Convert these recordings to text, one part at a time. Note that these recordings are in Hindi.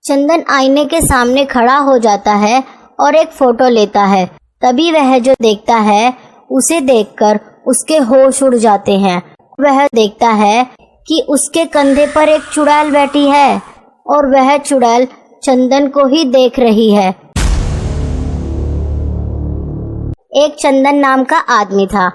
चंदन आईने के सामने खड़ा हो जाता है और एक फोटो लेता है। तभी वह जो देखता है उसे देखकर उसके होश उड़ जाते हैं। वह देखता है कि उसके कंधे पर एक चुड़ैल बैठी है और वह चुड़ैल चंदन को ही देख रही है। एक चंदन नाम का आदमी था।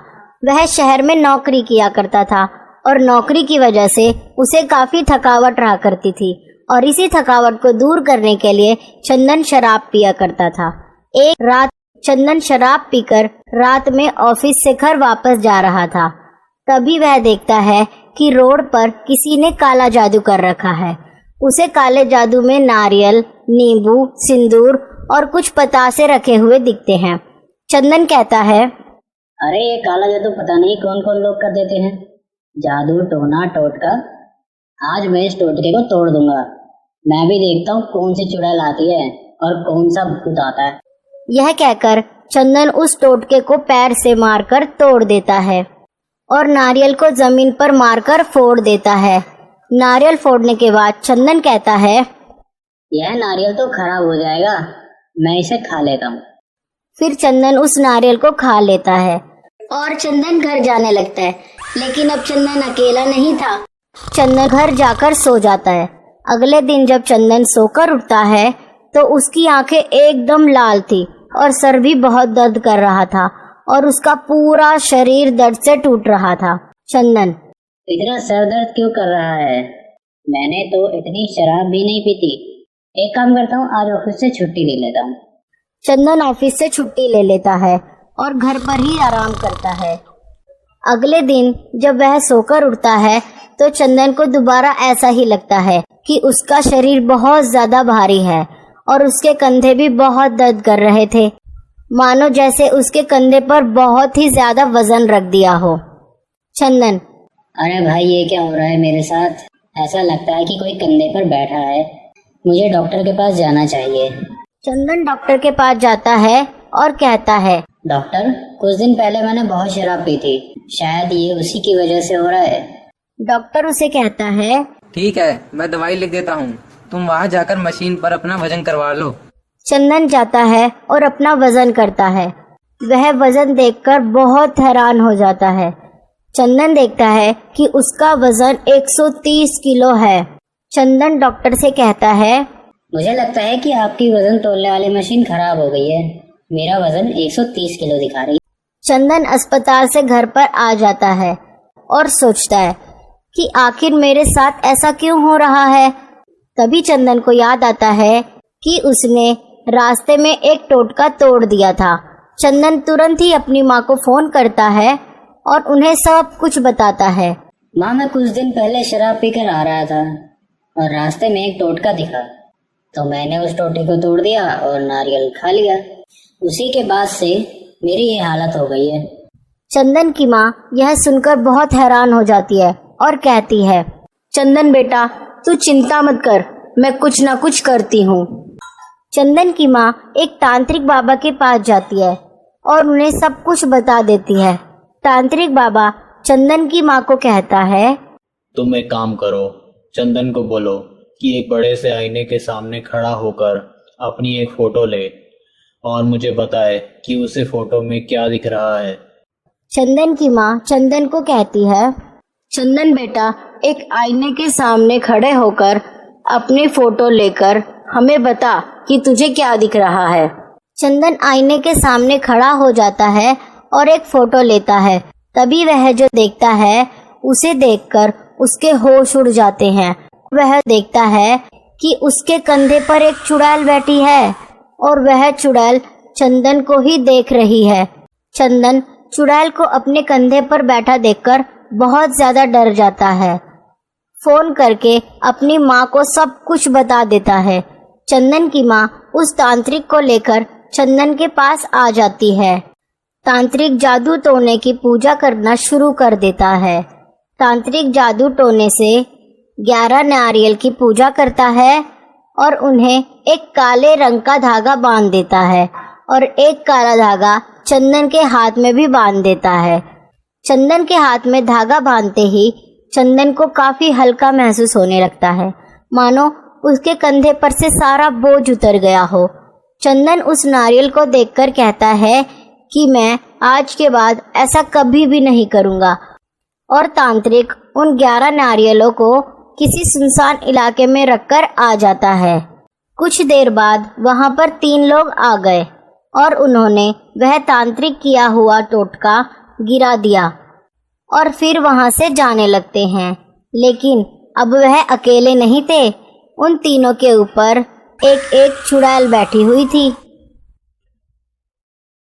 वह शहर में नौकरी किया करता था और नौकरी की वजह से उसे काफी थकावट रहा करती थी और इसी थकावट को दूर करने के लिए चंदन शराब पिया करता था। एक रात चंदन शराब पीकर रात में ऑफिस से घर वापस जा रहा था। तभी वह देखता है कि रोड पर किसी ने काला जादू कर रखा है। उसे काले जादू में नारियल, नींबू, सिंदूर और कुछ पतासे रखे हुए दिखते हैं। चंदन कहता है, अरे ये काला जादू पता नहीं कौन कौन लोग कर देते हैं। जादू टोना टोटका, आज मैं इस टोटके को तोड़ दूंगा। मैं भी देखता हूँ कौन सी चुड़ैल आती है और कौन सा भूत आता है। यह कहकर चंदन उस टोटके को पैर से मारकर तोड़ देता है और नारियल को जमीन पर मारकर फोड़ देता है। नारियल फोड़ने के बाद चंदन कहता है, यह नारियल तो खराब हो जाएगा, मैं इसे खा लेता हूँ। फिर चंदन उस नारियल को खा लेता है और चंदन घर जाने लगता है। लेकिन अब चंदन अकेला नहीं था। चंदन घर जाकर सो जाता है। अगले दिन जब चंदन सोकर उठता है तो उसकी आंखें एकदम लाल थी और सर भी बहुत दर्द कर रहा था और उसका पूरा शरीर दर्द से टूट रहा था। चंदन, इतना सर दर्द क्यों कर रहा है? मैंने तो इतनी शराब भी नहीं पीती। एक काम करता हूँ, आज ऑफिस से छुट्टी ले लेता हूँ। चंदन ऑफिस से छुट्टी ले लेता है और घर पर ही आराम करता है। अगले दिन जब वह सोकर उठता है तो चंदन को दोबारा ऐसा ही लगता है कि उसका शरीर बहुत ज्यादा भारी है और उसके कंधे भी बहुत दर्द कर रहे थे, मानो जैसे उसके कंधे पर बहुत ही ज्यादा वजन रख दिया हो। चंदन, अरे भाई ये क्या हो रहा है मेरे साथ? ऐसा लगता है कि कोई कंधे पर बैठा है। मुझे डॉक्टर के पास जाना चाहिए। चंदन डॉक्टर के पास जाता है और कहता है, डॉक्टर, कुछ दिन पहले मैंने बहुत शराब पी थी, शायद ये उसी की वजह से हो रहा है। डॉक्टर उसे कहता है, ठीक है, मैं दवाई लिख देता हूँ, तुम वहाँ जाकर मशीन पर अपना वजन करवा लो। चंदन जाता है और अपना वजन करता है। वह वजन देखकर बहुत हैरान हो जाता है। चंदन देखता है कि उसका वजन 130 किलो है। चंदन डॉक्टर से कहता है, मुझे लगता है कि आपकी वजन तोलने वाली मशीन खराब हो गई है। मेरा वजन 130 किलो दिखा रही है। चंदन अस्पताल से घर पर आ जाता है और सोचता है कि आखिर मेरे साथ ऐसा क्यों हो रहा है। तभी चंदन को याद आता है कि उसने रास्ते में एक टोटका तोड़ दिया था। चंदन तुरंत ही अपनी माँ को फोन करता है और उन्हें सब कुछ बताता है। माँ, मैं कुछ दिन पहले शराब पीकर आ रहा था और रास्ते में एक टोटका दिखा, तो मैंने उस टोटके को तोड़ दिया और नारियल खा लिया। उसी के बाद से मेरी ये हालत हो गई है। चंदन की माँ यह सुनकर बहुत हैरान हो जाती है और कहती है, चंदन बेटा, तू चिंता मत कर, मैं कुछ ना कुछ करती हूँ। चंदन की माँ एक तांत्रिक बाबा के पास जाती है और उन्हें सब कुछ बता देती है। तांत्रिक बाबा चंदन की माँ को कहता है, तुम एक काम करो, चंदन को बोलो कि एक बड़े से आईने के सामने खड़ा होकर अपनी एक फोटो ले और मुझे बताए कि उसे फोटो में क्या दिख रहा है। चंदन की माँ चंदन को कहती है, चंदन बेटा, एक आईने के सामने खड़े होकर अपनी फोटो लेकर हमें बता कि तुझे क्या दिख रहा है। चंदन आईने के सामने खड़ा हो जाता है और एक फोटो लेता है। तभी वह जो देखता है उसे देखकर उसके होश उड़ जाते हैं। वह देखता है कि उसके कंधे पर एक चुड़ैल बैठी है और वह चुड़ैल चंदन को ही देख रही है। चंदन चुड़ैल को अपने कंधे पर बैठा देखकर बहुत ज्यादा डर जाता है। फोन करके अपनी माँ को सब कुछ बता देता है। चंदन की माँ उस तांत्रिक को लेकर चंदन के पास आ जाती है। तांत्रिक जादू टोने की पूजा करना शुरू कर देता है। तांत्रिक जादू टोने से 11 नारियल की पूजा करता है और उन्हें एक काले रंग का धागा बांध देता है और एक काला धागा चंदन के हाथ में भी बांध देता है। चंदन के हाथ में धागा बांधते ही चंदन को काफी हल्का महसूस होने लगता है, मानो उसके कंधे पर से सारा बोझ उतर गया हो। चंदन उस नारियल को देखकर कहता है कि मैं आज के बाद ऐसा कभी भी नहीं करूँगा। और तांत्रिक उन 11 नारियलों को किसी सुनसान इलाके में रखकर आ जाता है। कुछ देर बाद वहाँ पर 3 लोग आ गए और उन्होंने वह तांत्रिक किया हुआ टोटका गिरा दिया और फिर वहाँ से जाने लगते हैं। लेकिन अब वह अकेले नहीं थे, उन तीनों के ऊपर एक चुड़ैल बैठी हुई थी।